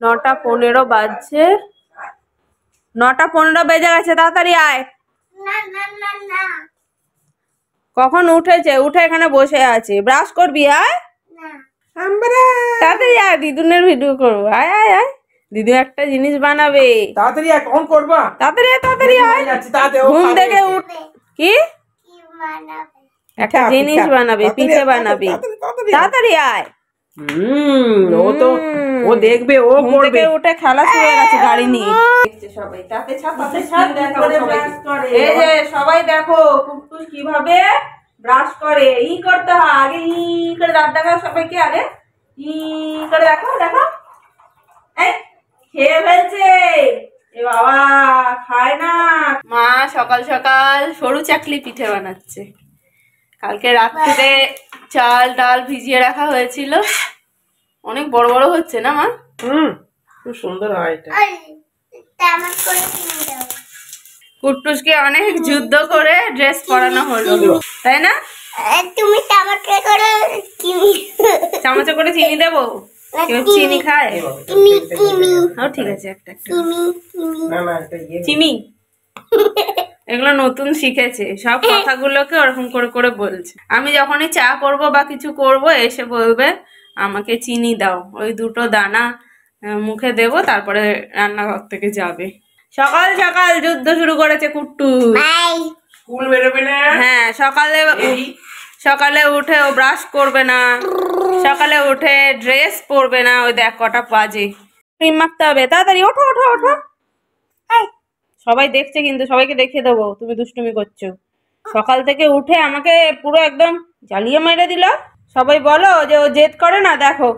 9:15 বাজছে। 9:15 বেজে গেছে, তাড়াতাড়ি আয়। কখন উঠেছে? উঠে এখানে বসে আছে। ব্রাশ করবি? আয় তাড়াতাড়ি আয়, দিদুনের ভিডিও করবো। আয় আয় আয়, দিদু একটা জিনিস বানাবে। তাড়াতাড়ি আয়, কখন করবা? তাড়াতাড়ি আয়, তাড়াতাড়ি আয়। ঘুম থেকে উঠ। কি একটা জিনিস বানাবে? পিঠে বানাবে। তাড়াতাড়ি আয়। ও তো ও দেখবে, ও ঘুম থেকে উঠে খেলা শুরু হয়ে গেছে গাড়ি নিয়ে। দেখছে সবাই। তাতে ছাপ এই যে সবাই দেখো কুট্টুস কিভাবে ব্রাশ করে। ই করতে হয় আগে, ই করে দাঁত দেখাও সবাইকে আগে। ই করে দেখো দেখো। এই খেয়ে ফেলছে। এ বাবা, খায় না। মা সকাল সকাল সরু চাকলি পিঠে বানাচ্ছে। কালকে রাত্রিতে চাল ডাল ভিজিয়ে রাখা হয়েছিল। অনেক বড় বড় হচ্ছে না মা? খুব সুন্দর হয় এটা। কুট্টুসকে অনেক যুদ্ধ করে ড্রেস পরানো হলো, তাই না? তুমি চামচে করে চিনি, চামচে করে চিনি দেবো? কেউ চিনি খায়? ঠিক আছে, একটা চিনি। এগুলো নতুন শিখেছে, সব কথাগুলোকে ওরকম করে করে বলছে। আমি যখনই চা করবো বা কিছু করব এসে বলবে আমাকে চিনি দাও। ওই দুটো দানা মুখে দেবো, তারপরে রান্নাঘর থেকে যাবে। সকাল সকাল যুদ্ধ শুরু করেছে কুট্টু। স্কুল বেরোবে না? হ্যাঁ, সকালে উঠে ও ব্রাশ করবে না, সকালে উঠে ড্রেস পরবে না। ওই দেখ কটা বাজে, ক্রিম মাখতে হবে। তাড়াতাড়ি ওঠো ওঠো ওঠো। সবাই দেখছে কিন্তু, সবাইকে দেখিয়ে দেবো তুমি দুষ্টুমি করছো। সকাল থেকে উঠে আমাকে পুরো একদম জ্বালিয়ে মেরে দিল। সবাই বলো যে ও জেদ করে না। দেখো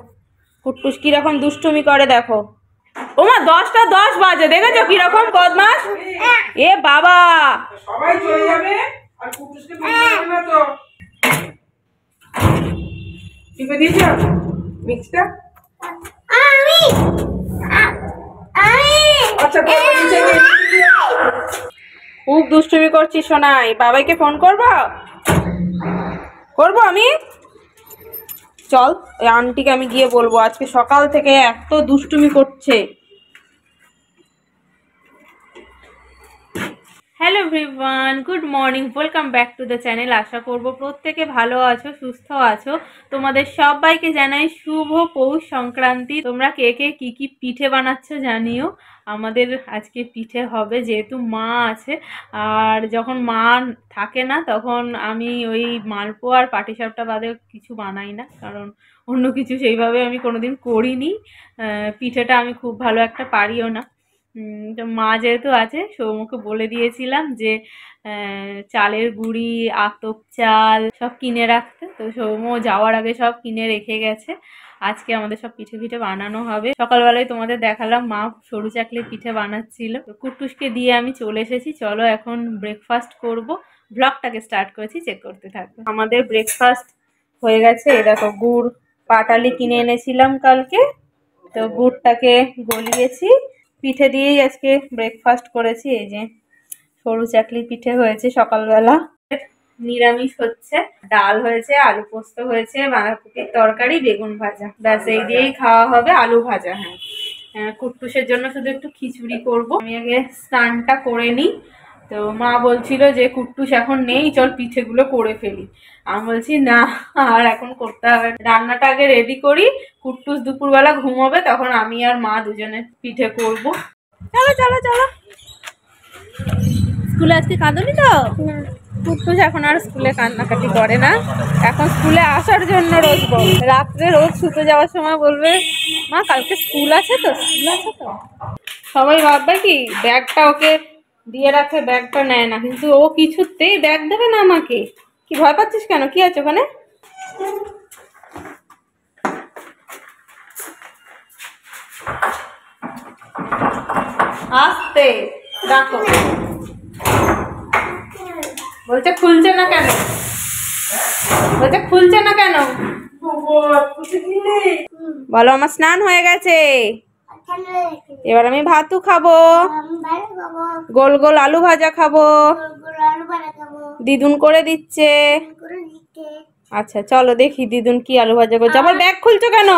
কুট্টুস কিরকম দুষ্টুমি করে দেখো। ওমা 10টা 10 বাজে, দেখেছো কিরকম বদমাস। এ বাবা, সবাই চলে যাবে আর কুটুসকে বলবে না তো। টিপে দিয়েছ মিক্সটা? আচ্ছা খুব দুষ্টুমি করছিস সোনাই। বাবাইকে ফোন করবো আমি। চল ওই আন্টিকে আমি গিয়ে বলবো আজকে সকাল থেকে এত দুষ্টুমি করছে। Hello everyone, good morning, welcome back to the channel. আশা করব প্রত্যেকে ভালো আছো, সুস্থ আছো। তোমাদের সবাইকে জানাই শুভ পৌষ সংক্রান্তি। তোমরা কে কে কি কি পিঠে বানাচ্ছ জানিও। আমাদের আজকে পিঠে হবে, যেহেতু মা আছে। আর যখন মা থাকে না তখন আমি ওই মালপোয়া আর পাটিসাপটা বাদে কিছু বানাই না, কারণ অন্য কিছু সেইভাবে আমি কোনোদিন করিনি। পিঠেটা আমি খুব ভালো একটা পারিও না। তো মা যেহেতু আছে, সৌমকে বলে দিয়েছিলাম যে চালের গুঁড়ি, আতপ চাল সব কিনে রাখতে। তো সৌম যাওয়ার আগে সব কিনে রেখে গেছে। আজকে আমাদের সব পিঠে পিঠে বানানো হবে। সকালবেলায় তোমাদের দেখালাম মা সরু চাকলির পিঠে বানাচ্ছিল। কুট্টুসকে দিয়ে আমি চলে এসেছি। চলো এখন ব্রেকফাস্ট করব। ব্লগটাকে স্টার্ট করেছি, চেক করতে থাকবো। আমাদের ব্রেকফাস্ট হয়ে গেছে। এই দেখো গুড় পাটালি কিনে এনেছিলাম কালকে, তো গুড়টাকে গলিয়েছি। পিঠে দিয়েই আজকে ব্রেকফাস্ট করেছি। এই যে সরু চাকলি পিঠে হয়েছে সকালবেলা। নিরামিষ হচ্ছে, ডাল হয়েছে, আলু পোস্ত হয়েছে, বাঁধাকপির তরকারি, বেগুন ভাজা। ব্যাস এই দিয়েই খাওয়া হবে। আলু ভাজা। হ্যাঁ, কুট্টুসের জন্য শুধু একটু খিচুড়ি করব। আমি আগে স্নানটা করে নিই। তো মা বলছিল যে কুট্টুস এখন নেই, চল পিঠেগুলো করে ফেলি। আমি বলছি না, আর এখন করতে হবে, রান্নাটা আগে রেডি করি। কুট্টুস দুপুরবেলা ঘুমোবে, তখন আমি আর মা দুজনে পিঠে করব। চলো চলো চলো। স্কুলে আজকে কাঁদনি তো? কুট্টুস এখন আর স্কুলে কান্নাকাটি করে না। এখন স্কুলে আসার জন্য রোজ বল, রাত্রে রোজ শুতে যাওয়ার সময় বলবে মা কালকে স্কুল আছে তো, স্কুল আছে তো। সবাই ভাববে কি ব্যাগটা ওকে দিয়ে রাখে, ব্যাগটা নেয় না, কিন্তু ও কিছুতেই ব্যাগ দেবে না আমাকে। কি ভয় পাচ্ছিস কেন? কি আছে ওখানে? আস্তে দেখো, বলছে খুলছে না কেন, বলছে খুলছে না কেন। বলো আমার স্নান হয়ে গেছে, এবার আমি ভাতু খাবো, গোল গোল আলু ভাজা খাবো, দিদুন করে দিচ্ছে। আচ্ছা চলো দেখি দিদুন কি আলু ভাজা করছে। আবার ব্যাগ খুলছো কেন?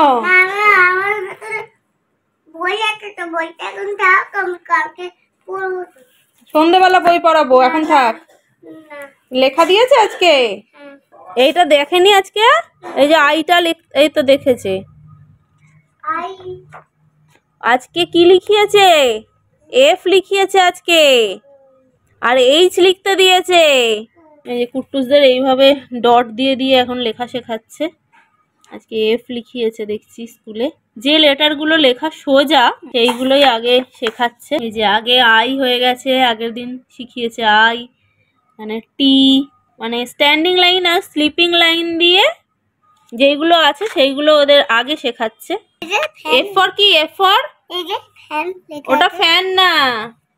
বই আছে তো বইটা এখন থাক, আমি কালকে পড়বো। সন্ধেবেলা বই পড়াবো, এখন থাক। না। লেখা দিয়েছে আজকে? হ্যাঁ। এইটা দেখেনি আজকে? এই যে আইটা এই তো দেখেছে। আই আজকে কি লিখিয়েছে? এফ লিখিয়েছে আজকে, আর এইচ লিখতে দিয়েছে। এই যে কুট্টুসদের এইভাবে ডট দিয়ে দিয়ে এখন লেখা শেখাচ্ছে। আজকে এফ লিখিয়েছে দেখছি স্কুলে। যে লেটারগুলো লেখা সোজা সেইগুলোই আগে শেখাচ্ছে। এই যে আগে আই হয়ে গেছে, আগের দিন শিখিয়েছে আই, মানে টি, মানে standing line are sleeping line দিয়ে যেইগুলো আছে সেইগুলো ওদের আগে শেখাচ্ছে। এফ ফর কি? এফ ফর এই যে ফ্যান লেখা ওটা আছে। ফ্যান না,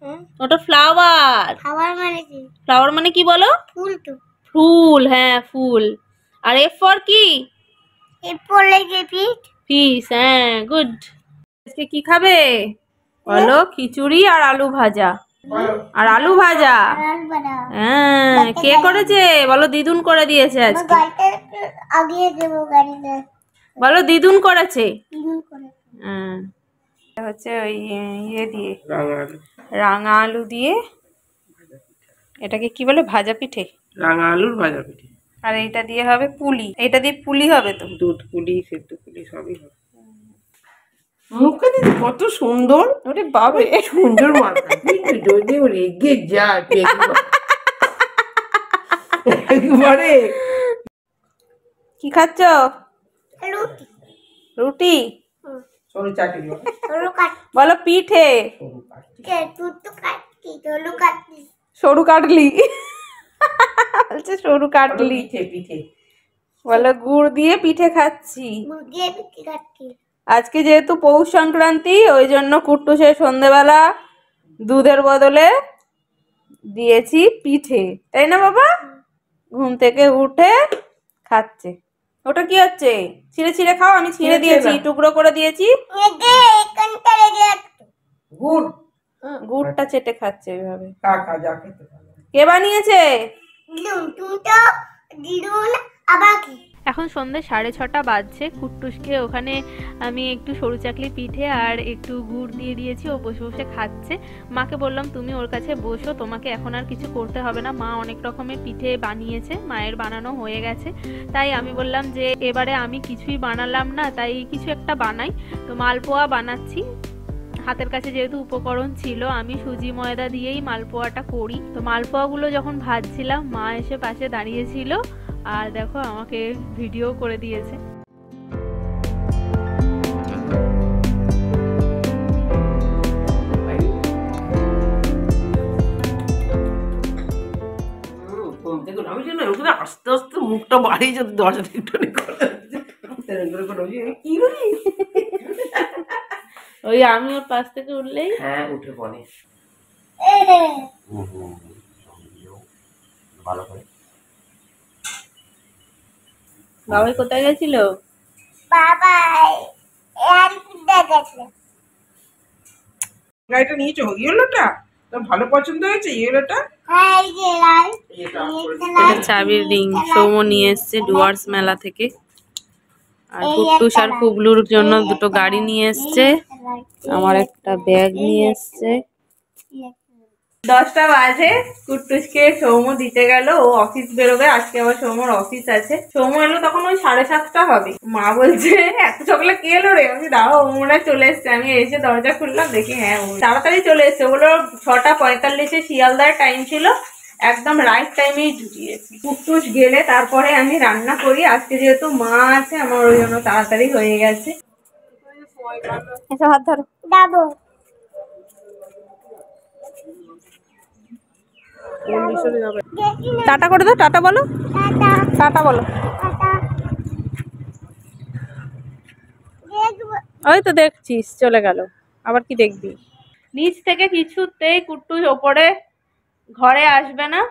হ্যাঁ। ওটা ফ্লাওয়ার। খাবার মানে কি? ফ্লাওয়ার মানে কি বলো? ফুল তো। ফুল, হ্যাঁ ফুল। আর এফ ফর কি? এরপর লেগে পিঠ। ফিশ, হ্যাঁ গুড। আজকে কি খাবে বলো? খিচুড়ি আর আলু ভাজা। আর আলু ভাজা, লাল বাড়া। হ্যাঁ। কে করেছে বলো? দিদুন করে দিয়েছে আমার আজকে। গাড়িটা একটু আগিয়ে দেবো গাড়িটা। বলো দিদুন করেছে। তিন করে। হ্যাঁ, এটা হচ্ছে ওই ইয়ে দিয়ে, রাঙা আলু দিয়ে। এটাকে কি বলে? ভাজা পিঠে। রাঙা আলুর ভাজা পিঠে। আর এইটা দিয়ে হবে পুলি। এইটা দিয়ে পুলি হবে তো। দুধ পুলি, সেদ্ধ পুলি সবই হবে। মুখে দিদি কত সুন্দর। ওরে বাবা, সুন্দর মাথা কিন্তু যদি রেগে যায় একবারে। কি খাচ্ছ? রুটি। রুটি? সরু চাটনি সরু কাট। বলো পিঠে। সরু কাটছি। কে তুই তো কাটতি, সরু কাটতি। সরু কাটলি বলছে সরু কাটলি। পিঠে পিঠে বলো গুড় দিয়ে পিঠে খাচ্ছি। মুরগিয়ে পিঠে কাটতি। আজকে যেহেতু পৌষ সংক্রান্তি, ওই জন্য কুট্টুসের সন্ধেবেলা দুধের বদলে দিয়েছি পিঠে, তাই না বাবা? ঘুম থেকে উঠে খাচ্ছে। ওটা কি হচ্ছে? ছিঁড়ে ছিঁড়ে খাও, আমি ছিঁড়ে দিয়েছি, টুকরো করে দিয়েছি। রেগে এখানটা রেগে একটু। গুড়। গুড়টা চেটে খাচ্ছে এইভাবে। খা খা যা খেতে পারবে। কে বানিয়েছে? দিলুম তুমি তো দিলুম আবার কি? এখন সন্ধ্যে 6:30 বাজছে। কুট্টুসকে ওখানে আমি একটু সরু চাকলি পিঠে আর একটু গুড় দিয়ে দিয়েছি, ও বসে বসে খাচ্ছে। মাকে বললাম তুমি ওর কাছে বসো, তোমাকে এখন আর কিছু করতে হবে না, মা অনেক রকমের পিঠে বানিয়েছে, মায়ের বানানো হয়ে গেছে। তাই আমি বললাম যে এবারে আমি কিছুই বানালাম না, তাই কিছু একটা বানাই। তো মালপোয়া বানাচ্ছি। হাতের কাছে যেহেতু উপকরণ ছিল, আমি সুজি ময়দা দিয়েই মালপোয়াটা করি। তো মালপোয়াগুলো যখন ভাজছিলাম, মা এসে পাশে দাঁড়িয়েছিল আর দেখো আমাকে ভিডিও করে দিয়েছে। ঘুম থেকে আমি জানি ওখানে আস্তে আস্তে মুখটা বাড়িয়ে যাতে দরজা একটুখানি খোলা কি রে? ওই আমি ওর পাশ থেকে উঠলেই হ্যাঁ উঠে পড়ে। ভালো করে। বাবাই কোথায় গেছিল? বাবা আর কুড়ে গেছে। গাড়িটা নিয়েছো ইয়েলোটা? তোর ভালো পছন্দ হয়েছে ইয়েলোটা? হ্যাঁ এই যে লাল। এটা এটা চাবির রিং সৌম নিয়ে এসছে ডুয়ার্স মেলা থেকে। আর কুট্টুস আর কুবলুর জন্য দুটো গাড়ি নিয়ে এসছে, আমার একটা ব্যাগ নিয়ে এসছে। 10টা বাজে, কুট্টুসকে সৌম দিতে গেল, ও অফিস বেরোবে আজকে, আবার সৌমর অফিস আছে। সৌম এলো তখন ওই 7:30 হবে। মা বলছে এত সকালে কে এলো রে? আমি দাও, ও মনে হয় চলে এসছে। আমি এসে দরজা খুললাম, দেখি হ্যাঁ ও তাড়াতাড়ি চলে এসছে। ওগুলো 6:45 শিয়ালদার টাইম ছিল, একদম রাইট টাইমেই ঢুকিয়েছি। কুট্টুস গেলে তারপরে আমি রান্না করি। আজকে যেহেতু মা আছে আমার, ওই জন্য তাড়াতাড়ি হয়ে গেছে। এসব হাত ধরো। দাদু টাটা করে দাও, টাটা বলো, টাটা টাটা বলো। টাটা দেখবো। ওই তো দেখছিস চলে গেল, আবার কি দেখবি? নিচ থেকে কিছুতেই কুট্টুস ওপরে ঘরে আসবে না,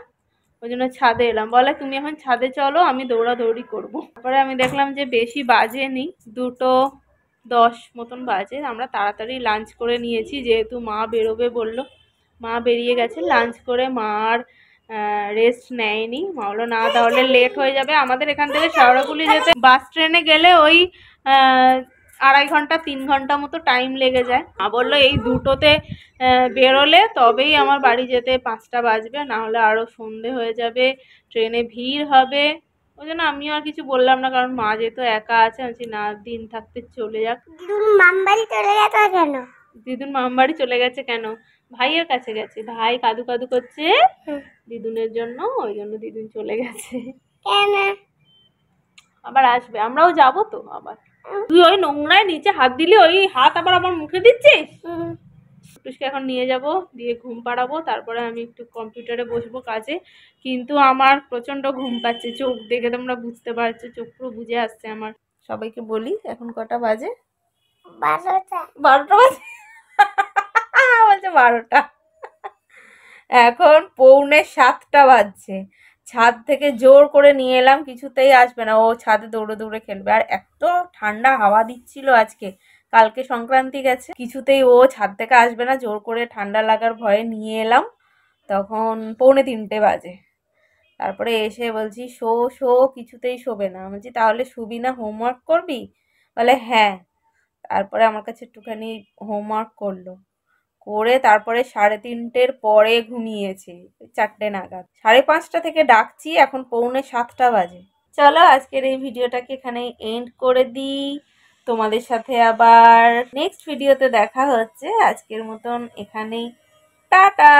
ওই জন্য ছাদে এলাম। বলে তুমি এখন ছাদে চলো, আমি দৌড়াদৌড়ি করবো। তারপরে আমি দেখলাম যে বেশি বাজেনি, 2:10 মতন বাজে। আমরা তাড়াতাড়ি লাঞ্চ করে নিয়েছি, যেহেতু মা বেরোবে বললো। মা বেরিয়ে গেছে লাঞ্চ করে, মা আর রেস্ট নেয়নি। মা বললো না তাহলে লেট হয়ে যাবে। আমাদের এখান থেকে শেওড়াফুলি যেতে বাস ট্রেনে গেলে ওই 2.5 ঘন্টা 3 ঘন্টা মতো টাইম লেগে যায়। মা বললো এই দুটোতে বেরোলে তবেই আমার বাড়ি যেতে 5টা বাজবে, না হলে আরো সন্ধে হয়ে যাবে, ট্রেনে ভিড় হবে। ওই জন্য আমিও আর কিছু বললাম না, কারণ মা যেহেতু একা আছে, আমি বলছি না, দিন থাকতে চলে যাক। দিদুন মামবাড়ি চলে গেছে কেন? দিদুন মামবাড়ি চলে গেছে কেন? ভাইয়ের কাছে গেছে, ভাই কাদু কাদু করছে দিদুনের জন্য, ওই জন্য দিদুন চলে গেছে। কেন? আবার আসবে, আমরাও যাবো তো আবার। তুই ওই নোংরায় নিচে হাত দিলি, ওই হাত আবার আমার মুখে দিচ্ছিস। টুসকে এখন নিয়ে যাব, দিয়ে ঘুম পাড়াবো, তারপরে আমি একটু কম্পিউটারে বসবো কাজে। কিন্তু আমার প্রচন্ড ঘুম পাচ্ছে, চোখ দেখে তোমরা বুঝতে পারছো, চোখ পুরো বুঝে আসছে আমার। সবাইকে বলি এখন কটা বাজে? 12টা। 12টা বাজে। বলছে 12টা। এখন 6:45 বাজছে। ছাদ থেকে জোর করে নিয়ে এলাম, কিছুতেই আসবে না, ও ছাদে দৌড়ে দৌড়ে খেলবে। আর এত ঠান্ডা হাওয়া দিচ্ছিল আজকে, কালকে সংক্রান্তি গেছে, কিছুতেই ও ছাদ থেকে আসবে না, জোর করে ঠান্ডা লাগার ভয়ে নিয়ে এলাম। তখন 2:45 বাজে। তারপরে এসে বলছি শো শো, কিছুতেই শোবে না। বলছি তাহলে শুবি না, হোমওয়ার্ক করবি? বলে হ্যাঁ। তারপরে আমার কাছে একটুখানি হোমওয়ার্ক করলো, করে তারপরে 3:30 পরে ঘুমিয়েছে, 4টে নাগাদ। 5:30 থেকে ডাকছি, এখন 6:45 বাজে। চলো আজকের এই ভিডিওটাকে এখানে এন্ড করে দিই। তোমাদের সাথে আবার নেক্সট ভিডিওতে দেখা হচ্ছে। আজকের মতন এখানেই টাটা।